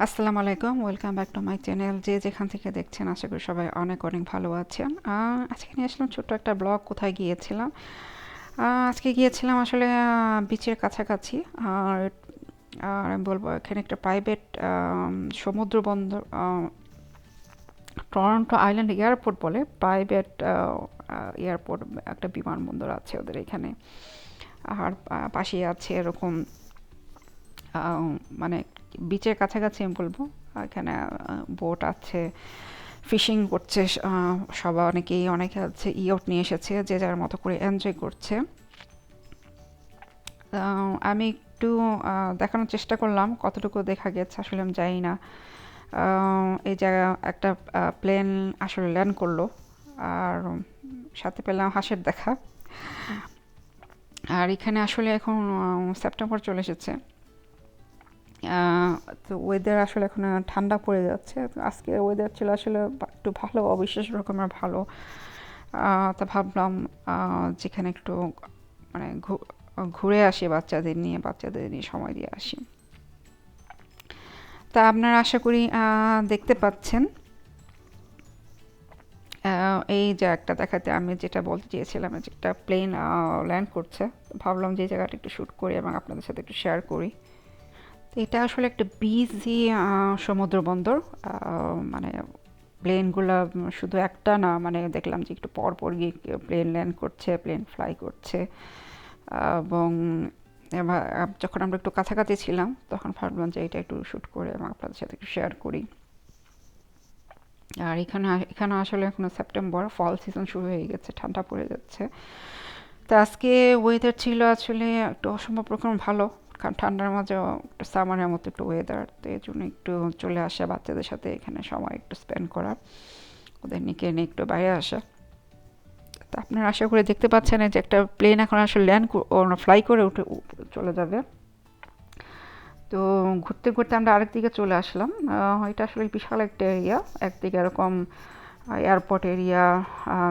আসসালামু আলাইকুম, welcome back to my channel. যে যেখান থেকে দেখছেন আশা করি সবাই অনেক অনেক ভালো আছেন। আজকে নিয়ে আসলাম ছোট্ট একটা ব্লগ। কোথায় গিয়েছিলাম? আজকে গিয়েছিলাম আসলে বিচের কাছাকাছি। আর আর আমি বলবো এখানে একটা প্রাইভেট সমুদ্র বন্দর, টরন্টো আইল্যান্ড এয়ারপোর্ট বলে, প্রাইভেট এয়ারপোর্ট, একটা বিমানবন্দর আছে ওদের এখানে। আর পাশেই আছে এরকম মানে বিচের কাছাকাছি আমি বলবো। এখানে বোট আছে, ফিশিং করছে সবাই, অনেকে আছে ইয়ট নিয়ে এসেছে, যে যার মতো করে এনজয় করছে। আমি একটু দেখানোর চেষ্টা করলাম, কতটুকু দেখা গেছে আসলে আমি জানি না। এই জায়গা একটা প্লেন আসলে ল্যান্ড করলো, আর সাথে পেলাম হাঁসের দেখা। আর এখানে আসলে এখন সেপ্টেম্বর চলে এসেছে। আহ, তো ওয়েদার আসলে এখন ঠান্ডা পড়ে যাচ্ছে। তো আজকে ওয়েদার ছিল আসলে একটু ভালো, অবিশ্বাস রকমের ভালো। তা ভাবলাম যেখানে একটু মানে ঘুরে আসি বাচ্চাদের নিয়ে সময় দিয়ে আসি। তা আপনারা আশা করি দেখতে পাচ্ছেন এই জায়গাটা দেখাতে আমি যেটা বলতে চেয়েছিলাম, যে একটা প্লেন ল্যান্ড করছে। ভাবলাম যে এই জায়গাটা একটু শ্যুট করি এবং আপনাদের সাথে একটু শেয়ার করি। তো এটা আসলে একটা বিজি সমুদ্র বন্দর। মানে প্লেনগুলা শুধু একটা না, মানে দেখলাম যে একটু পর পর গিয়ে প্লেন ল্যান্ড করছে, প্লেন ফ্লাই করছে। এবং যখন আমরা একটু কাছাকাছি ছিলাম তখন ভাবলাম যে এটা একটু শ্যুট করে এবং আপনাদের সাথে একটু শেয়ার করি। আর এখানে এখানে আসলে এখনো সেপ্টেম্বর, ফল সিজন শুরু হয়ে গেছে, ঠান্ডা পড়ে যাচ্ছে। তো আজকে ওয়েদার ছিল আসলে একটু অসম্ভব রকম ভালো, কারণ ঠান্ডার মাঝে একটু সামারের মতো একটু ওয়েদার, তো এই জন্য একটু চলে আসা বাচ্চাদের সাথে এখানে সময় একটু স্পেন্ড করা, ওদের নিয়ে একটু বাইরে আসা। তো আপনারা আশা করে দেখতে পাচ্ছেন যে একটা প্লেন এখন আসলে ল্যান্ড ফ্লাই করে উঠে চলে যাবে। তো ঘুরতে ঘুরতে আমরা আরেক দিকে চলে আসলাম। এটা আসলে বিশাল একটা এরিয়া। একদিকে এরকম এয়ারপোর্ট এরিয়া,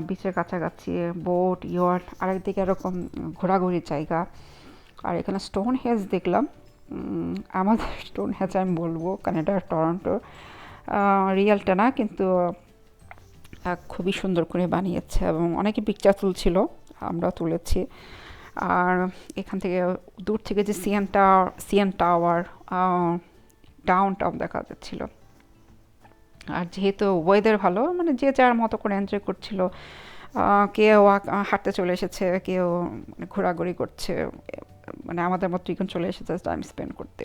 বিচের কাছাকাছি বোট ইয়ট, আরেকদিকে এরকম ঘোরাঘুরির জায়গা। আর এখানে স্টোন হেজ দেখলাম। আমাদের স্টোন হেজ আমি বলবো, কানাডার টরন্টো, রিয়েলটা না কিন্তু খুবই সুন্দর করে বানিয়েছে এবং অনেকে পিকচার তুলছিল, আমরা তুলেছি। আর এখান থেকে দূর থেকে যে সিএন টাওয়ার, ডাউন টাউন দেখা যাচ্ছিল। আর যেহেতু ওয়েদার ভালো, মানে যে যার মতো করে এনজয় করছিল। কেউ হাঁটতে চলে এসেছে, কেউ ঘোরাঘুরি করছে, মানে আমাদের মতো এখন চলে এসেছে টাইম স্পেন্ড করতে।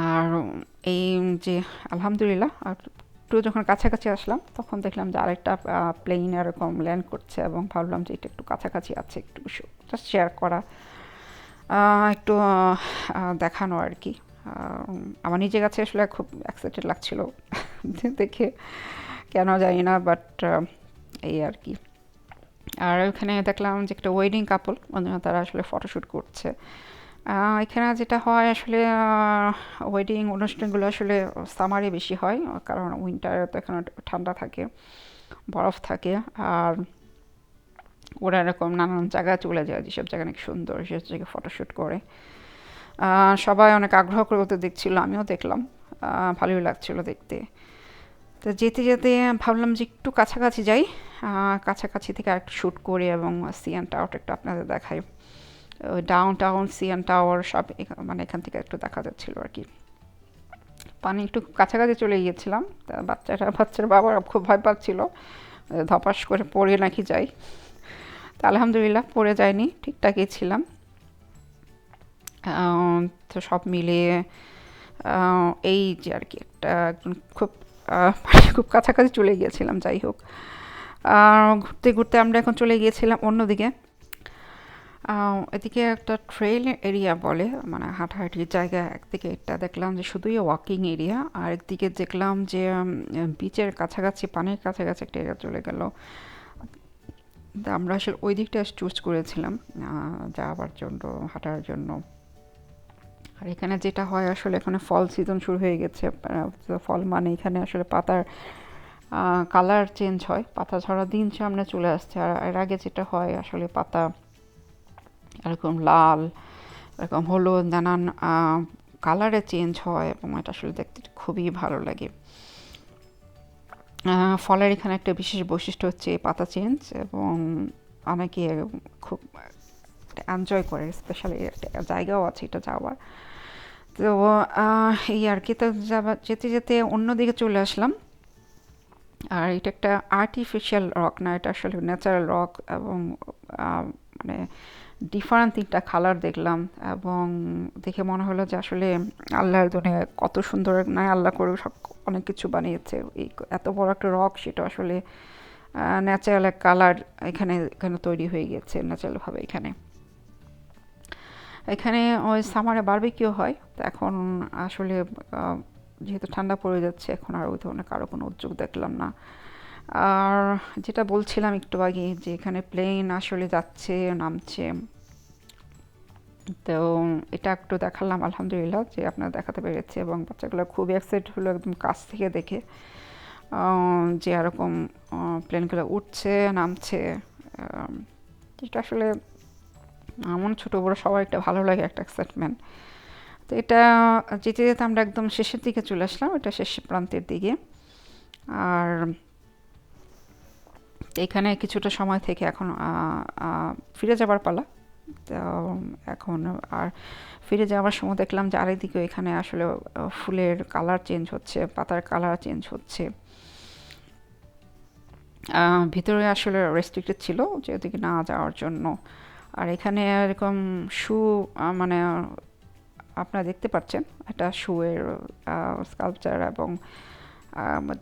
আর এই যে আলহামদুলিল্লাহ, আর একটু যখন কাছাকাছি আসলাম তখন দেখলাম যে আরেকটা প্লেন এরকম ল্যান্ড করছে এবং ভাবলাম যে এটা একটু কাছাকাছি আছে, একটু জাস্ট শেয়ার করা, একটু দেখানো আর কি। আমার নিজের কাছে আসলে খুব এক্সাইটেড লাগছিল দেখে, কেন জানি না, বাট এই আর কি। আর ওখানে দেখলাম যে একটা ওয়েডিং কাপল, তারা আসলে ফটোশ্যুট করছে। এখানে যেটা হয় আসলে, ওয়েডিং অনুষ্ঠানগুলো আসলে সামারে বেশি হয়, কারণ উইন্টারে তো এখানে ঠান্ডা থাকে, বরফ থাকে। আর ওরা এরকম নানান জায়গায় চলে যায়, যেসব জায়গা নাকি সুন্দর সেসব জায়গায় ফটোশ্যুট করে। সবাই অনেক আগ্রহ করে ওদের দেখছিল, আমিও দেখলাম। ভালোই লাগছিল দেখতে। তো যেতে যেতে ভাবলাম যে একটু কাছাকাছি যাই, কাছাকাছি থেকে আরেকটু শ্যুট করি এবং সিএন টাওয়ারটা একটু আপনাদের দেখাই। ডাউন টাউন সিএন টাওয়ার সব মানে এখান থেকে একটু দেখা যাচ্ছিল আর কি। পানি একটু কাছাকাছি চলে গিয়েছিলাম, তা বাচ্চার বাবা খুব ভয় পাচ্ছিল ধপাস করে পড়ে নাকি যাই। তা আলহামদুলিল্লাহ পড়ে যায়নি, ঠিকঠাকই ছিলাম। তো সব মিলিয়ে এই যে আর কি একটা একদম খুব মানে খুব কাছাকাছি চলে গিয়েছিলাম। যাই হোক, ঘুরতে ঘুরতে আমরা এখন চলে গিয়েছিলাম অন্যদিকে। এদিকে একটা ট্রেল এরিয়া বলে, মানে হাঁটাহাঁটির জায়গা। একদিকে এটা দেখলাম যে শুধুই ওয়াকিং এরিয়া, আর একদিকে দেখলাম যে বিচের কাছাকাছি, পানির কাছাকাছি একটা এরিয়া চলে গেল। তা আমরা আসলে ওই দিকটা চুজ করেছিলাম যাওয়ার জন্য, হাঁটার জন্য। আর এখানে যেটা হয় আসলে, এখানে ফল সিজন শুরু হয়ে গেছে। ফল মানে এখানে আসলে পাতার কালার চেঞ্জ হয়, পাতা ঝরার দিন সামনে চলে আসছে। আর এর আগে যেটা হয় আসলে, পাতা এরকম লাল, এরকম হলুদ, নানান কালারে চেঞ্জ হয় এবং এটা আসলে দেখতে খুবই ভালো লাগে। ফলের এখানে একটা বিশেষ বৈশিষ্ট্য হচ্ছে পাতা চেঞ্জ, এবং অনেকে খুব এনজয় করে, স্পেশালি একটা জায়গাও আছে এটা যাওয়ার। তো এই আর কি, তো যেতে যেতে অন্যদিকে চলে আসলাম। আর এটা একটা আর্টিফিশিয়াল রক না, এটা আসলে ন্যাচারাল রক, এবং মানে ডিফারেন্ট 3টা কালার দেখলাম, এবং দেখে মনে হলো যে আসলে আল্লাহর দুনিয়া কত সুন্দর না, আল্লাহ করে সব অনেক কিছু বানিয়েছে। এই এত বড় একটা রক, সেটা আসলে ন্যাচারাল এক কালার এখানে এখানে তৈরি হয়ে গেছে ন্যাচারালভাবে। এখানে এখানে ওই সামারে বারবিকিউ হয়, তো এখন আসলে যেহেতু ঠান্ডা পড়ে যাচ্ছে, এখন আর ওই ধরনের কারো কোনো উদ্যোগ দেখলাম না। আর যেটা বলছিলাম একটু আগে, যে এখানে প্লেন আসলে যাচ্ছে নামছে, তো এটা একটু দেখালাম আলহামদুলিল্লাহ যে আপনারা দেখাতে পেরেছে, এবং বাচ্চাগুলো খুবই এক্সাইটেড হলো একদম কাছ থেকে দেখে, যে এরকম প্লেনগুলো উঠছে নামছে। যেটা আসলে এমন ছোটো বড়ো সবার একটা ভালো লাগে, একটা এক্সাইটমেন্ট। তো এটা যেতে যেতে আমরা একদম শেষের দিকে চলে আসলাম, এটা শেষ প্রান্তের দিকে। আর এখানে কিছুটা সময় থেকে এখন ফিরে যাবার পালা। তো এখন আর ফিরে যাওয়ার সময় দেখলাম যে আরেকদিকে এখানে আসলে ফুলের কালার চেঞ্জ হচ্ছে, পাতার কালার চেঞ্জ হচ্ছে। ভিতরে আসলে রেস্ট্রিক্টেড ছিল যে ওদিকে না যাওয়ার জন্য। আর এখানে এরকম শু, মানে আপনারা দেখতে পাচ্ছেন একটা শুয়ের স্কাল্পচার, এবং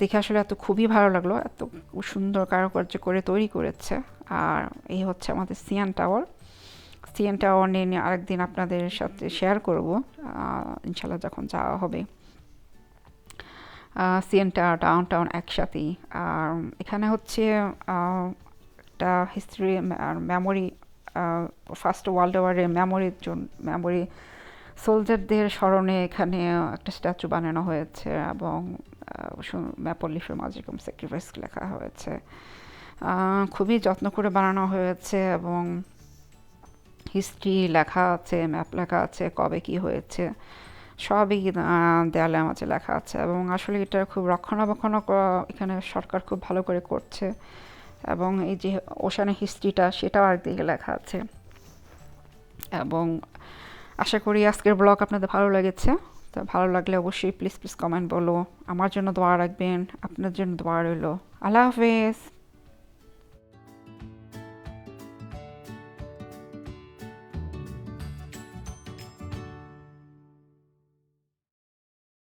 দেখে আসলে এত খুবই ভালো লাগলো, এত সুন্দর কারুকার্য করে তৈরি করেছে। আর এই হচ্ছে আমাদের সিয়ান টাওয়ার। সিয়ান টাওয়ার নিয়ে আরেকদিন আপনাদের সাথে শেয়ার করব, ইনশাল্লাহ যখন যাওয়া হবে। সিয়ান টাওয়ার, ডাউন টাউন একসাথেই। আর এখানে হচ্ছে একটা হিস্ট্রি আর মেমোরি, ফার্স্ট ওয়ার্ল্ড ওয়ারের মেমোরির জন্য, মেমোরি সোলজারদের স্মরণে এখানে একটা স্ট্যাচু বানানো হয়েছে, এবং ম্যাপল লিফের মাঝিকম স্যাক্রিফাইস লেখা হয়েছে। খুবই যত্ন করে বানানো হয়েছে, এবং হিস্ট্রি লেখা আছে, ম্যাপ লেখা আছে, কবে কি হয়েছে সবই দেয়ালের মাঝে লেখা আছে। এবং আসলে এটা খুব রক্ষণাবেক্ষণ এখানে সরকার খুব ভালো করে করছে, এবং এই যে ওশানের হিস্ট্রিটা সেটাও আরেকদিকে লেখা আছে। এবং আশা করি আজকের ব্লগ আপনাদের ভালো লেগেছে। তো ভালো লাগলে অবশ্যই প্লিজ প্লিজ কমেন্ট বলো, আমার জন্য দোয়া রাখবেন, আপনার জন্য দোয়া রইল। আল্লাহ হাফেজ।